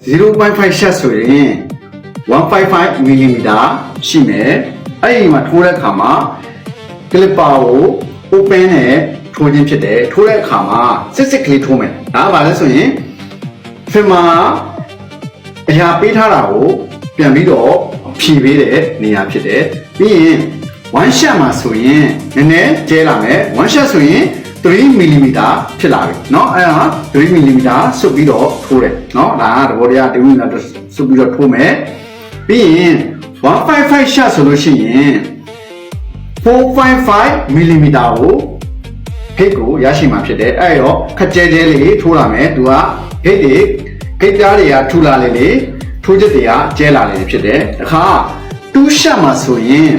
0.5 shot ဆိုရင် 155 mm ရှိမယ်အဲ့ဒီမှာထိုးတဲ့အခါမှာ clipper ကို open နဲ့ထိုးခြင်းဖြစ်တယ်ထိုးတဲ့အခါမှာစစ်ကလေးထိုးမယ်ဒါကဘာလဲဆိုရင် filmer အရာပေးထားတာကိုပြန်ပြီးတော့ဖြည့်ပေးတဲ့နေရာဖြစ်တယ်ပြီးရင် one shot မှာဆိုရင်နည်းနည်းကျဲလာမယ် one shot ဆိုရင်3 mm ဖြစ်လာပြီเนาะအဲ့ဒါ3 mm စုပ်ပြီးတော့ထိုးတယ်เนาะဒါကသဘောတရား3 mm စုပ်ပြီးတော့ထိုးမယ်ပြီးရင်155 shot ဆိုလို့ရှိရင်4.5 mm ကိုဂိတ်ကိုရရှိမှာဖြစ်တယ်အဲ့ရောခက်ကျဲကျဲလေးထိုးလာမယ်သူကဂိတ်ပြားတွေကထူလာလေလေထိုးချက်တွေကကျဲလာလေဖြစ်တယ်တခါ2 shot မှာဆိုရင်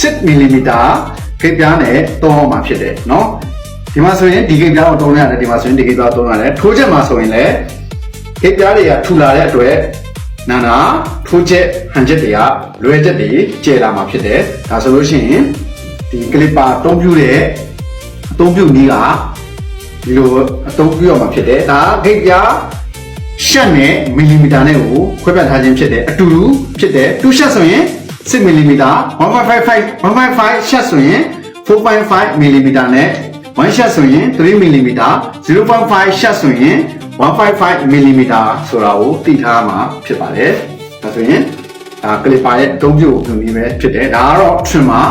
6 mm ဂိတ်ပြားနဲ့တောင်းမှာဖြစ်တယ်เนาะဒီမှာဆိုရင်ဒီဂိတ်ပြားကိုတောင်းရတယ်ဒီမှာဆိုရင်ဒီဂိတ်ပြားတောင်းရတယ်ထိုးချက်မှာဆိုရင်လည်းဂိတ်ပြားတွေကထူလာတဲ့အတွက်နာထိုးချက်ဟန်ချက်တွေကလွယ်ချက်တွေကျဲလာမှာဖြစ်တယ်ဒါဆိုလို့ရှိရင်ဒီကလစ်ပါအသုံးပြုတဲ့အသုံးပြုနည်းကဒီလိုအသုံးပြုရမှာဖြစ်တယ်ဒါဂိတ်ပြားရှက်နဲ့မီလီမီတာနဲ့ကိုခွဲပြထားခြင်းဖြစ်တယ်အတူတူဖြစ်တယ်2ရှက်ဆိုရင်6 mm 1.5 ရှက်ဆိုရင်4.5 mm နဲ့1ရှက်ဆိုရင်3 mm 0.5 ရှက်ဆိုရင်1.5 mm ဆိုတာကိုသိထားမှာဖြစ်ပါတယ်ဒါဆိုရင်ဒါကလစ်ပါရဲ့အသုံးပြုနည်းပဲဖြစ်တယ်ဒါကတော့ trimmer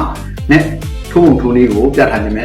နဲ့ထိုးပုံထိုးနည်းကိုပြထားခြင်းပဲ